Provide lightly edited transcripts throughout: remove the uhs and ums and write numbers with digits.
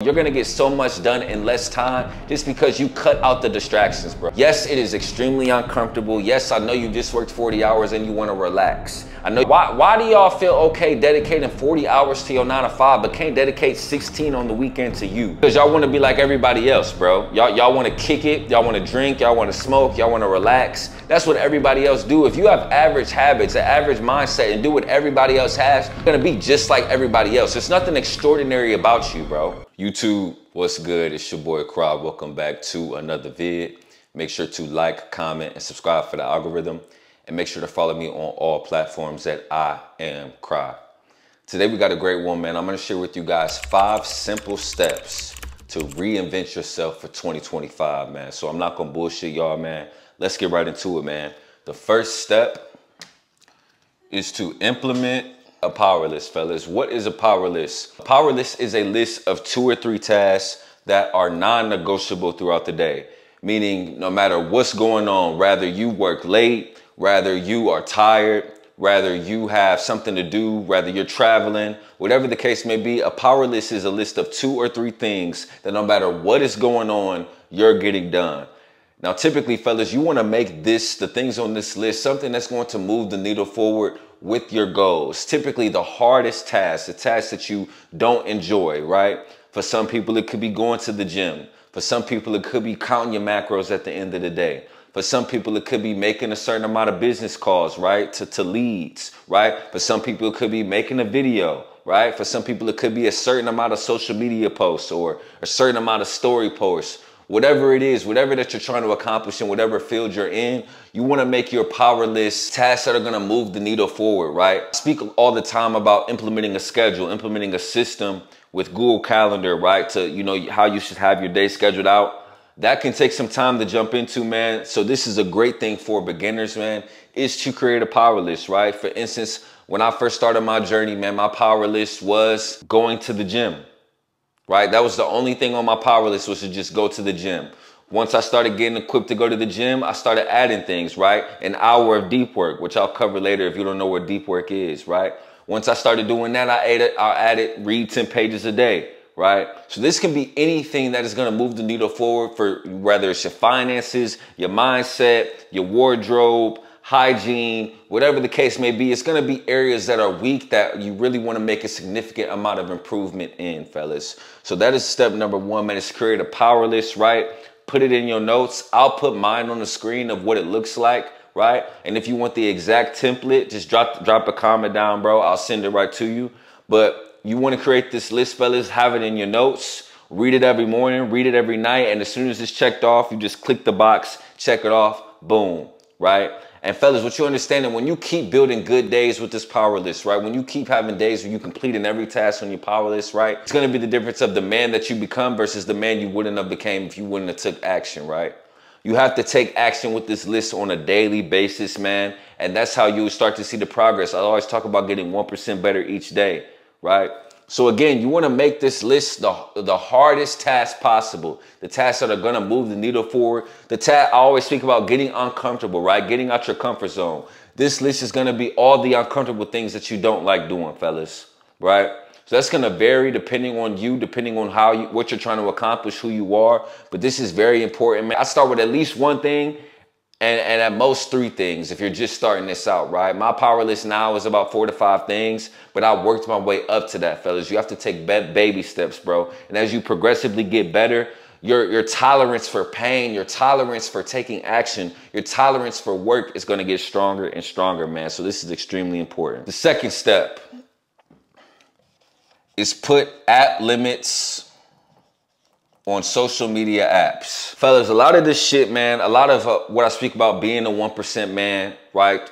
You're gonna get so much done in less time just because you cut out the distractions, bro. Yes, it is extremely uncomfortable. Yes, I know you just worked 40 hours and you wanna relax. I know. Why do y'all feel okay dedicating 40 hours to your 9 to 5, but can't dedicate 16 on the weekend to you? Because y'all wanna be like everybody else, bro. Y'all wanna kick it, y'all wanna drink, y'all wanna smoke, y'all wanna relax. That's what everybody else do. If you have average habits, an average mindset, and do what everybody else has, you're gonna be just like everybody else. There's nothing extraordinary about you, bro. YouTube, what's good? It's your boy Cry. Welcome back to another vid. Make sure to like, comment, and subscribe for the algorithm. And make sure to follow me on all platforms at I Am Cry. Today we got a great one, man. I'm gonna share with you guys 5 simple steps to reinvent yourself for 2025, man. So I'm not gonna bullshit y'all, man. Let's get right into it, man. The first step is to implement a power list, fellas. What is a power list? A power list is a list of 2 or 3 tasks that are non-negotiable throughout the day. Meaning no matter what's going on, rather you work late, rather you are tired, rather you have something to do, rather you're traveling, whatever the case may be, a power list is a list of 2 or 3 things that no matter what is going on, you're getting done. Now, typically, fellas, you want to make the things on this list, something that's going to move the needle forward with your goals. Typically, the hardest task, the task that you don't enjoy, right? For some people, it could be going to the gym. For some people, it could be counting your macros at the end of the day. For some people, it could be making a certain amount of business calls, right? To leads, right? For some people, it could be making a video, right? For some people, it could be a certain amount of social media posts or a certain amount of story posts. Whatever it is, whatever that you're trying to accomplish in whatever field you're in, you want to make your power list tasks that are going to move the needle forward, right? I speak all the time about implementing a schedule, implementing a system with Google Calendar, right? To, you know, how you should have your day scheduled out. That can take some time to jump into, man. So this is a great thing for beginners, man, is to create a power list, right? For instance, when I first started my journey, man, my power list was going to the gym. Right? That was the only thing on my power list, was to just go to the gym. Once I started getting equipped to go to the gym, I started adding things, right? An hour of deep work, which I'll cover later if you don't know what deep work is, right? Once I started doing that, I added read 10 pages a day, right? So this can be anything that is going to move the needle forward for whether it's your finances, your mindset, your wardrobe, hygiene, whatever the case may be. It's going to be areas that are weak that you really want to make a significant amount of improvement in, fellas. So that is step number 1, man, is create a power list, right? Put it in your notes. I'll put mine on the screen of what it looks like, right? And if you want the exact template, just drop a comment down, bro. I'll send it right to you. But you want to create this list, fellas, have it in your notes, read it every morning, read it every night. And as soon as it's checked off, you just click the box, check it off, boom, right? And fellas, what you understand, that when you keep building good days with this power list, right? When you keep having days where you completing every task on your power list, right? It's going to be the difference of the man that you become versus the man you wouldn't have became if you wouldn't have took action, right? You have to take action with this list on a daily basis, man. And that's how you start to see the progress. I always talk about getting 1% better each day, right? So again, you want to make this list the hardest task possible, the tasks that are going to move the needle forward. I always speak about getting uncomfortable, right? Getting out your comfort zone. This list is going to be all the uncomfortable things that you don't like doing, fellas, right? So that's going to vary depending on you, depending on what you're trying to accomplish, who you are. But this is very important, man. I start with at least 1 thing. And at most 3 things if you're just starting this out, right? My power list now is about 4 to 5 things, but I worked my way up to that, fellas. You have to take baby steps, bro. And as you progressively get better, your tolerance for pain, your tolerance for taking action, your tolerance for work is going to get stronger and stronger, man. So this is extremely important. The second step is put app limits on social media apps. Fellas, a lot of this shit, man, a lot of what I speak about being a 1% man, right?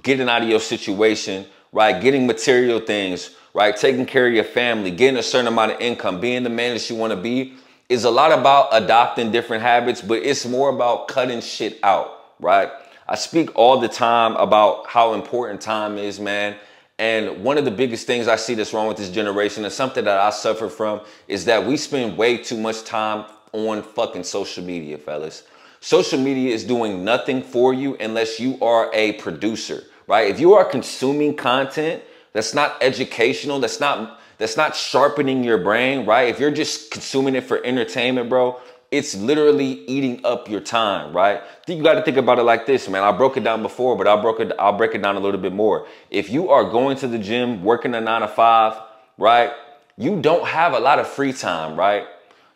Getting out of your situation, right? Getting material things, right? Taking care of your family, getting a certain amount of income, being the man that you want to be is a lot about adopting different habits, but it's more about cutting shit out, right? I speak all the time about how important time is, man. And one of the biggest things I see that's wrong with this generation, and something that I suffer from, is that we spend way too much time on fucking social media, fellas. Social media is doing nothing for you unless you are a producer, right? If you are consuming content that's not educational, that's that's not sharpening your brain, right? If you're just consuming it for entertainment, bro, it's literally eating up your time, right? You got to think about it like this, man. I broke it down before, but I'll break it down a little bit more. If you are going to the gym, working a 9 to 5, right? You don't have a lot of free time, right?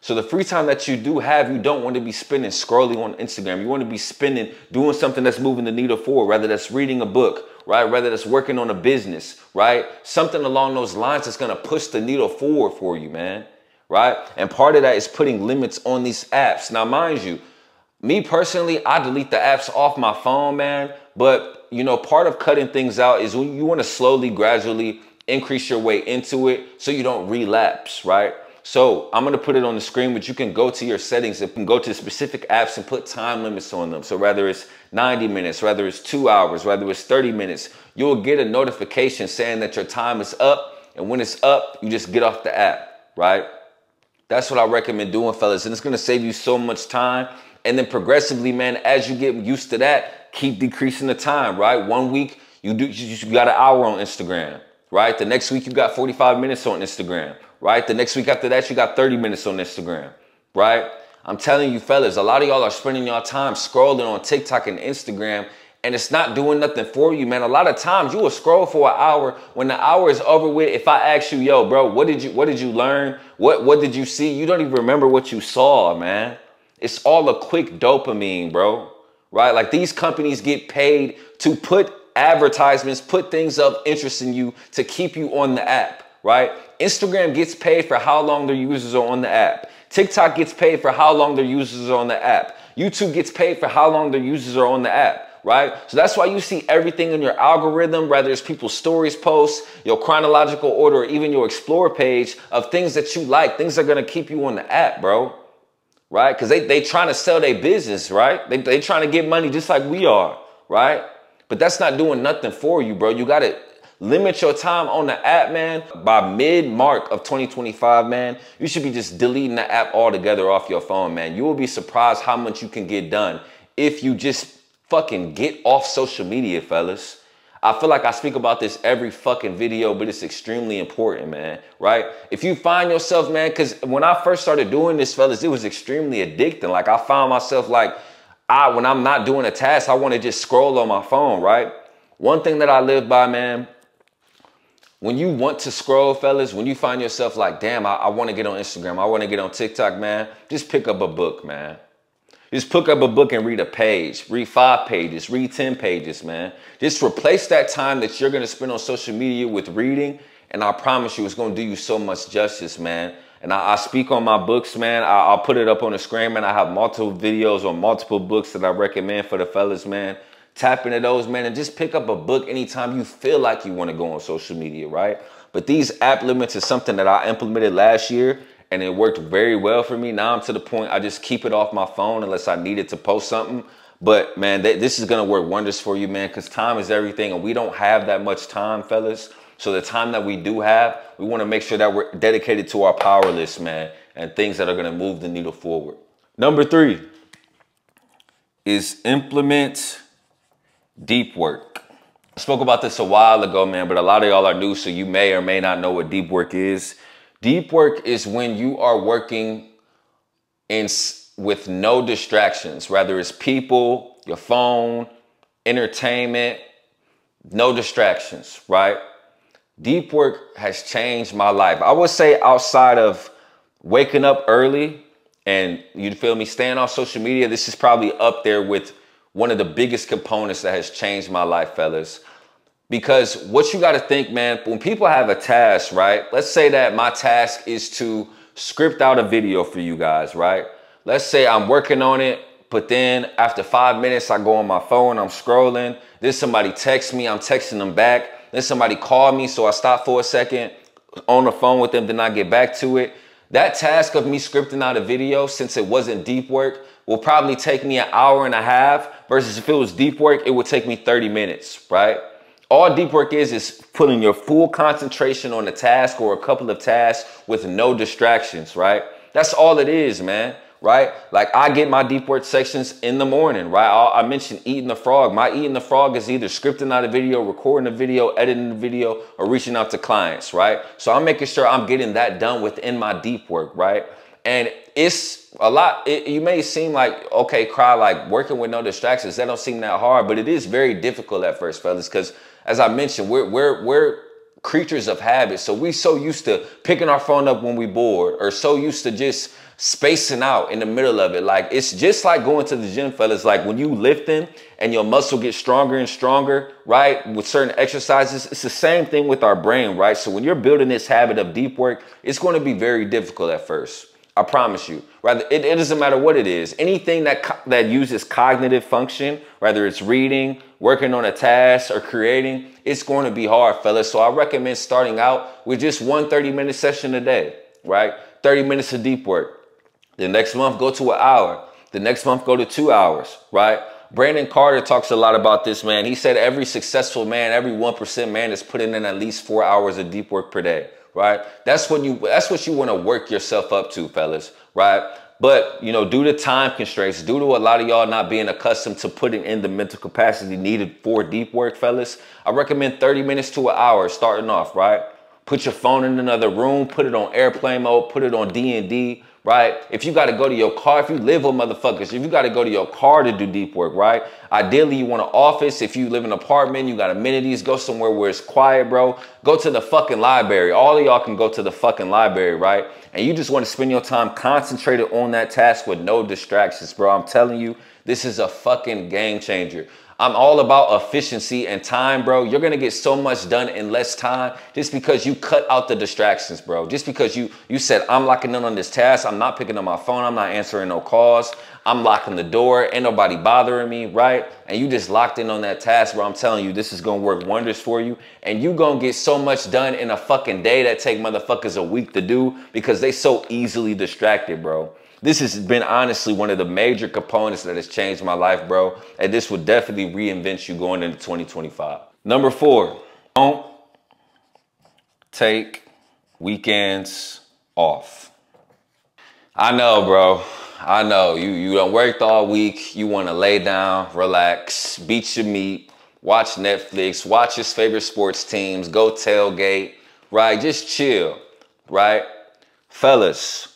So the free time that you do have, you don't want to be spending scrolling on Instagram. You want to be spending doing something that's moving the needle forward, whether that's reading a book, right? Whether that's working on a business, right? Something along those lines that's going to push the needle forward for you, man. Right? And part of that is putting limits on these apps. Now, mind you, me personally, I delete the apps off my phone, man. But, you know, part of cutting things out is when you want to slowly, gradually increase your way into it so you don't relapse, right? So I'm going to put it on the screen, but you can go to your settings and go to specific apps and put time limits on them. So whether it's 90 minutes, whether it's 2 hours, whether it's 30 minutes, you'll get a notification saying that your time is up. And when it's up, you just get off the app, right? That's what I recommend doing, fellas. And it's going to save you so much time. And then progressively, man, as you get used to that, keep decreasing the time, right? 1 week, you got an hour on Instagram, right? The next week, you got 45 minutes on Instagram, right? The next week after that, you got 30 minutes on Instagram, right? I'm telling you, fellas, a lot of y'all are spending your time scrolling on TikTok and Instagram, and it's not doing nothing for you, man. A lot of times you will scroll for an hour. When the hour is over with, if I ask you, yo, bro, what did you learn? What did you see? You don't even remember what you saw, man. It's all a quick dopamine, bro, right? Like these companies get paid to put advertisements, put things of interest in you to keep you on the app, right? Instagram gets paid for how long their users are on the app. TikTok gets paid for how long their users are on the app. YouTube gets paid for how long their users are on the app. Right? So that's why you see everything in your algorithm, whether it's people's stories posts, your chronological order, or even your explore page of things that you like, things that are going to keep you on the app, bro. Right? Because they trying to sell their business, right? They trying to get money just like we are, right? But that's not doing nothing for you, bro. You got to limit your time on the app, man. By mid-mark of 2025, man, you should be just deleting the app altogether off your phone, man. You will be surprised how much you can get done if you just fucking get off social media, fellas. I feel like I speak about this every fucking video, but it's extremely important, man, right? If you find yourself, man, because when I first started doing this, fellas, it was extremely addicting. Like I found myself like, when I'm not doing a task, I want to just scroll on my phone, right? One thing that I live by, man, when you want to scroll, fellas, when you find yourself like, damn, I want to get on Instagram, I want to get on TikTok, man, just pick up a book, man. Just pick up a book and read a page, read 5 pages, read 10 pages, man. Just replace that time that you're going to spend on social media with reading. And I promise you, it's going to do you so much justice, man. And I speak on my books, man. I'll put it up on the screen, man. I have multiple videos on multiple books that I recommend for the fellas, man. Tap into those, man, and just pick up a book anytime you feel like you want to go on social media, right? But these app limits is something that I implemented last year. And it worked very well for me. Now I'm to the point I just keep it off my phone unless I needed to post something. But, man, this is going to work wonders for you, man, because time is everything. And we don't have that much time, fellas. So the time that we do have, we want to make sure that we're dedicated to our power list, man, and things that are going to move the needle forward. Number 3 is implement deep work. I spoke about this a while ago, man, but a lot of y'all are new, so you may or may not know what deep work is. Deep work is when you are working with no distractions, whether it's people, your phone, entertainment, no distractions, right? Deep work has changed my life. I would say outside of waking up early and, you feel me, staying off social media, this is probably up there with one of the biggest components that has changed my life, fellas. Because what you got to think, man, when people have a task, right? Let's say that my task is to script out a video for you guys, right? Let's say I'm working on it, but then after 5 minutes, I go on my phone, I'm scrolling. Then somebody texts me, I'm texting them back. Then somebody called me, so I stop for a second on the phone with them, then I get back to it. That task of me scripting out a video, since it wasn't deep work, will probably take me an hour and a half versus if it was deep work, it would take me 30 minutes, right? All deep work is putting your full concentration on a task or a couple of tasks with no distractions, right? That's all it is, man. right? Like I get my deep work sections in the morning, right? I mentioned eating the frog. My eating the frog is either scripting out a video, recording a video, editing the video, or reaching out to clients, right? So I'm making sure I'm getting that done within my deep work, right? And it's a lot. You may seem like, okay, Cry, like working with no distractions, that don't seem that hard, but it is very difficult at first, fellas, because as I mentioned, we're creatures of habit. So we so used to picking our phone up when we bored, or so used to just spacing out in the middle of it. Like it's just like going to the gym, fellas. Like when you lifting and your muscle gets stronger and stronger, right? With certain exercises, it's the same thing with our brain, right? So when you're building this habit of deep work, it's going to be very difficult at first. I promise you. Rather, it doesn't matter what it is. Anything that uses cognitive function, whether it's reading, working on a task, or creating, it's going to be hard, fellas. So I recommend starting out with just one 30-minute session a day, right? 30 minutes of deep work. The next month, go to an hour. The next month, go to 2 hours, right? Brandon Carter talks a lot about this, man. He said every successful man, every 1% man is putting in at least 4 hours of deep work per day. Right? That's what you want to work yourself up to, fellas, right? But, you know, due to time constraints, due to a lot of y'all not being accustomed to putting in the mental capacity needed for deep work, fellas, I recommend 30 minutes to an hour starting off, right? Put your phone in another room, put it on airplane mode, put it on D&D, right? If you got to go to your car, if you live with motherfuckers, if you got to go to your car to do deep work, right? Ideally, you want an office. If you live in an apartment, you got amenities, go somewhere where it's quiet, bro. Go to the fucking library. All of y'all can go to the fucking library, right? And you just want to spend your time concentrated on that task with no distractions, bro. I'm telling you, this is a fucking game changer. I'm all about efficiency and time, bro. You're going to get so much done in less time just because you cut out the distractions, bro. Just because you said, I'm locking in on this task. I'm not picking up my phone. I'm not answering no calls. I'm locking the door. Ain't nobody bothering me, right? And you just locked in on that task, bro. I'm telling you, this is going to work wonders for you. And you going to get so much done in a fucking day that take motherfuckers a week to do because they so easily distracted, bro. This has been honestly one of the major components that has changed my life, bro. And this would definitely reinvent you going into 2025. Number 4, don't take weekends off. I know, bro. I know you done worked all week. You want to lay down, relax, beat your meat, watch Netflix, watch his favorite sports teams, go tailgate, right? Just chill, right? Fellas,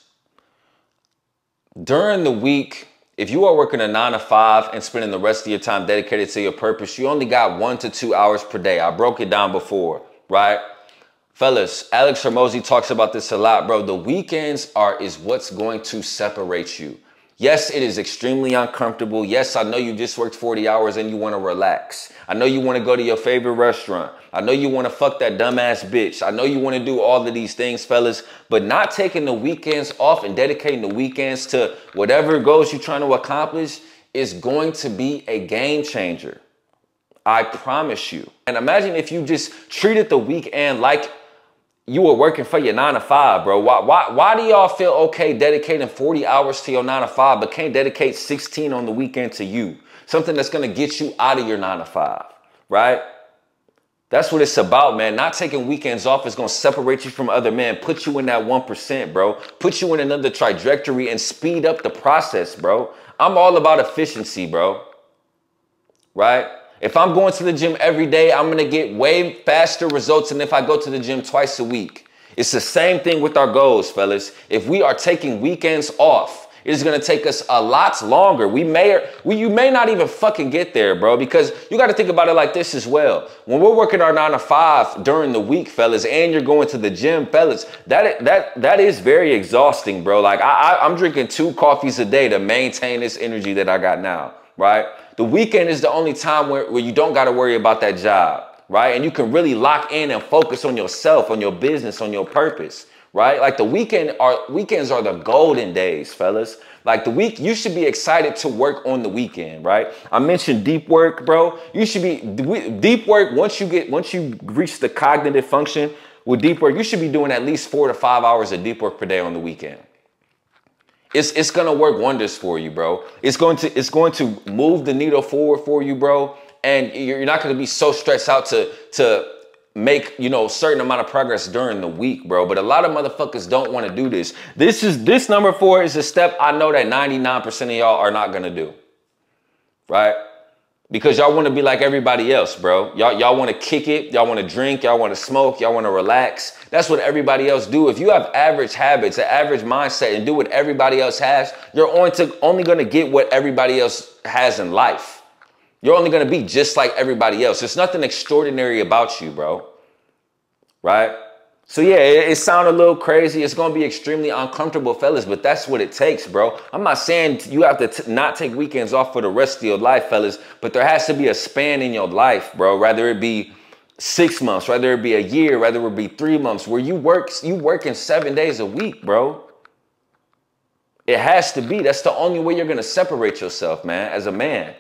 during the week, if you are working a 9 to 5 and spending the rest of your time dedicated to your purpose, you only got 1 to 2 hours per day. I broke it down before, right? Fellas, Alex Hormozy talks about this a lot, bro. The weekends is what's going to separate you. Yes, it is extremely uncomfortable. Yes, I know you just worked 40 hours and you want to relax. I know you want to go to your favorite restaurant. I know you want to fuck that dumbass bitch. I know you want to do all of these things, fellas, but not taking the weekends off and dedicating the weekends to whatever goals you're trying to accomplish is going to be a game changer. I promise you. And imagine if you just treated the weekend like you were working for your 9 to 5, bro. Why do y'all feel okay dedicating 40 hours to your 9 to 5, but can't dedicate 16 on the weekend to you? Something that's going to get you out of your 9 to 5, right? That's what it's about, man. Not taking weekends off is going to separate you from other men, put you in that 1%, bro. Put you in another trajectory and speed up the process, bro. I'm all about efficiency, bro. Right? If I'm going to the gym every day, I'm going to get way faster results than if I go to the gym twice a week. It's the same thing with our goals, fellas. If we are taking weekends off, it is going to take us a lot longer. You may not even fucking get there, bro, because you got to think about it like this as well. When we're working our 9 to 5 during the week, fellas, and you're going to the gym, fellas, that is very exhausting, bro. Like I'm drinking 2 coffees a day to maintain this energy that I got now, right? The weekend is the only time where you don't got to worry about that job, right? And you can really lock in and focus on yourself, on your business, on your purpose, right? Like weekends are the golden days, fellas. Like you should be excited to work on the weekend, right? I mentioned deep work, bro. You should be deep work. Once you reach the cognitive function with deep work, you should be doing at least 4 to 5 hours of deep work per day on the weekend. It's gonna work wonders for you, bro. It's going to move the needle forward for you, bro. And you're not gonna be so stressed out to make, you know, certain amount of progress during the week, bro. But a lot of motherfuckers don't want to do this. This number 4 is a step I know that 99% of y'all are not gonna do, right? Because y'all want to be like everybody else, bro. Y'all want to kick it. Y'all want to drink. Y'all want to smoke. Y'all want to relax. That's what everybody else do. If you have average habits, an average mindset, and do what everybody else has, you're only going to get what everybody else has in life. You're only going to be just like everybody else. There's nothing extraordinary about you, bro. Right? So yeah, it sounded a little crazy. It's going to be extremely uncomfortable, fellas, but that's what it takes, bro. I'm not saying you have to not take weekends off for the rest of your life, fellas, but there has to be a span in your life, bro. Whether it be 6 months, whether it be a year, whether it be 3 months, where you working 7 days a week, bro. It has to be. That's the only way you're going to separate yourself, man, as a man.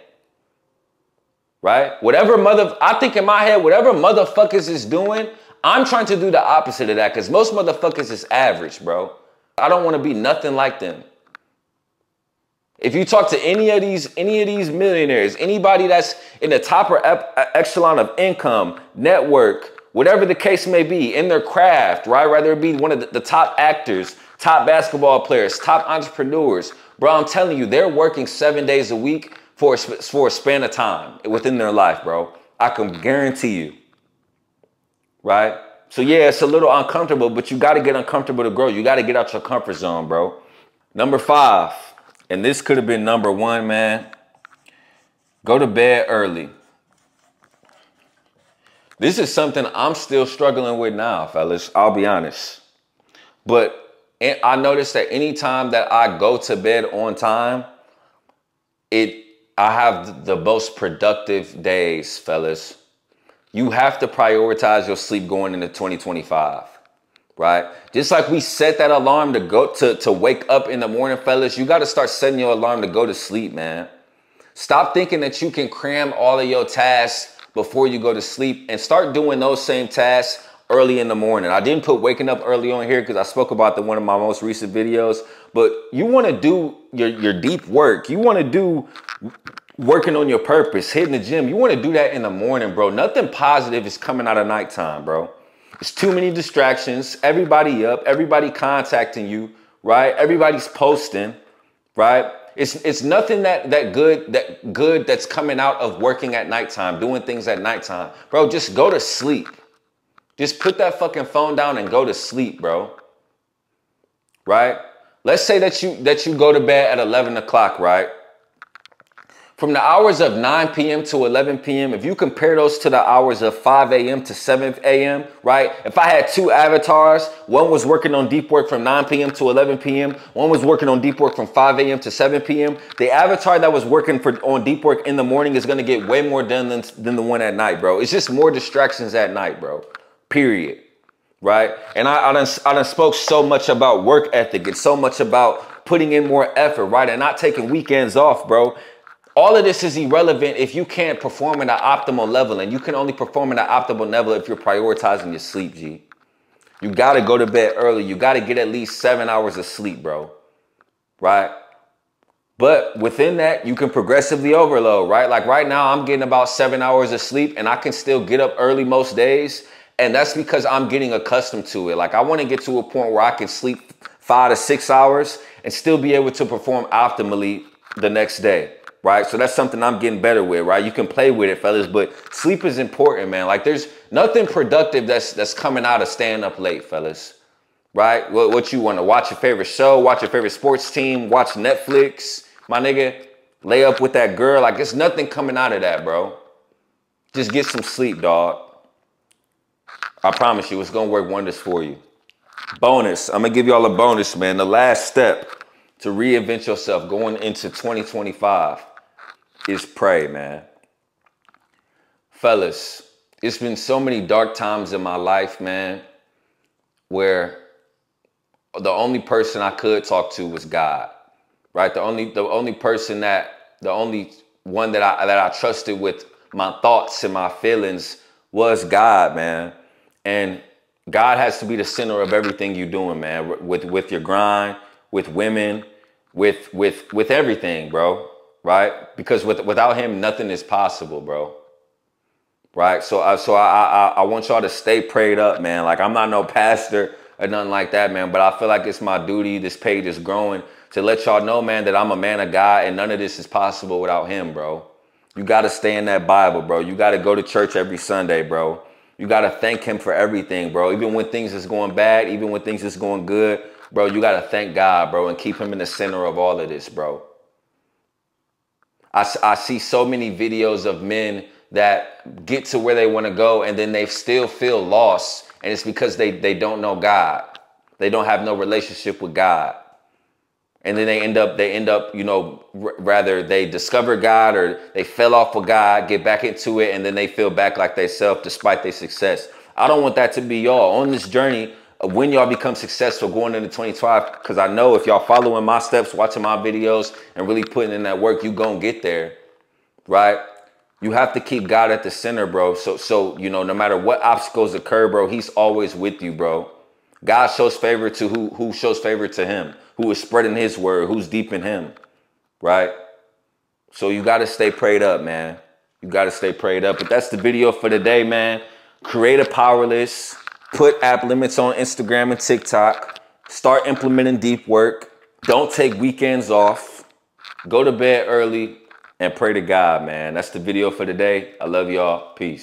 Right? I think in my head, whatever motherfuckers is doing, I'm trying to do the opposite of that, because most motherfuckers is average, bro. I don't want to be nothing like them. If you talk to any of these millionaires, anybody that's in the top or echelon of income, network, whatever the case may be, in their craft, right? Whether it be one of the top actors, top basketball players, top entrepreneurs, bro, I'm telling you, they're working 7 days a week for a span of time within their life, bro. I can guarantee you. Right? So yeah, it's a little uncomfortable, but you got to get uncomfortable to grow. You got to get out your comfort zone, bro. Number 5, and this could have been number 1, man. Go to bed early. This is something I'm still struggling with now, fellas. I'll be honest. But I noticed that anytime that I go to bed on time, I have the most productive days, fellas. You have to prioritize your sleep going into 2025, right? Just like we set that alarm to wake up in the morning, fellas, you got to start setting your alarm to go to sleep, man. Stop thinking that you can cram all of your tasks before you go to sleep, and start doing those same tasks early in the morning. I didn't put waking up early on here because I spoke about one of my most recent videos, but you want to do your deep work. You want to do working on your purpose, hitting the gym. You want to do that in the morning, bro. Nothing positive is coming out of nighttime, bro. It's too many distractions. Everybody up, everybody contacting you, right? Everybody's posting, right? It's nothing that good that's coming out of working at nighttime, doing things at nighttime. Bro, just go to sleep. Just put that fucking phone down and go to sleep, bro. Right? Let's say that you go to bed at 11 o'clock, right? From the hours of 9 p.m. to 11 p.m., if you compare those to the hours of 5 a.m. to 7 a.m., right? If I had 2 avatars, one was working on deep work from 9 p.m. to 11 p.m., one was working on deep work from 5 a.m. to 7 p.m., the avatar that was working on deep work in the morning is going to get way more done than the one at night, bro. It's just more distractions at night, bro. Period. Right? And I done spoke so much about work ethic and so much about putting in more effort, right? And not taking weekends off, bro. All of this is irrelevant if you can't perform at an optimal level, and you can only perform at an optimal level if you're prioritizing your sleep, G. You got to go to bed early. You got to get at least 7 hours of sleep, bro. Right? But within that, you can progressively overload, right? Like right now, I'm getting about 7 hours of sleep, and I can still get up early most days. And that's because I'm getting accustomed to it. Like I want to get to a point where I can sleep 5 to 6 hours and still be able to perform optimally the next day. Right? So that's something I'm getting better with, right? You can play with it, fellas, but sleep is important, man. Like there's nothing productive that's coming out of staying up late, fellas. Right? What you want to watch your favorite show, watch your favorite sports team, watch Netflix, my nigga, lay up with that girl. Like there's nothing coming out of that, bro. Just get some sleep, dog. I promise you, it's going to work wonders for you. Bonus. I'm going to give y'all a bonus, man. The last step to reinvent yourself going into 2025 is pray, man. Fellas, it's been so many dark times in my life, man, where the only person I could talk to was God, right? The only one that I trusted with my thoughts and my feelings was God, man. And God has to be the center of everything you're doing, man, with your grind, with women, with everything, bro, right? Because without him, nothing is possible, bro. right? So I want y'all to stay prayed up, man. Like, I'm not no pastor or nothing like that, man, but I feel like it's my duty. This page is growing to let y'all know, man, that I'm a man of God, and none of this is possible without him, bro. You got to stay in that Bible, bro. You got to go to church every Sunday, bro. You got to thank him for everything, bro. Even when things is going bad, even when things is going good, bro, you got to thank God, bro, and keep him in the center of all of this, bro. I see so many videos of men that get to where they want to go and then they still feel lost. And it's because they don't know God. They don't have no relationship with God. And then they end up, you know, rather they discover God or they fell off with God, get back into it, and then they feel back like they self despite their success. I don't want that to be y'all on this journey of when y'all become successful going into 2025, because I know if y'all following my steps, watching my videos, and really putting in that work, you gonna get there, right? You have to keep God at the center, bro. So you know, no matter what obstacles occur, bro, he's always with you, bro. God shows favor to who shows favor to him, who is spreading his word, who's deep in him, right? So you got to stay prayed up, man. You got to stay prayed up. But that's the video for today, man. Create a power list. Put app limits on Instagram and TikTok. Start implementing deep work. Don't take weekends off. Go to bed early and pray to God, man. That's the video for today. I love y'all. Peace.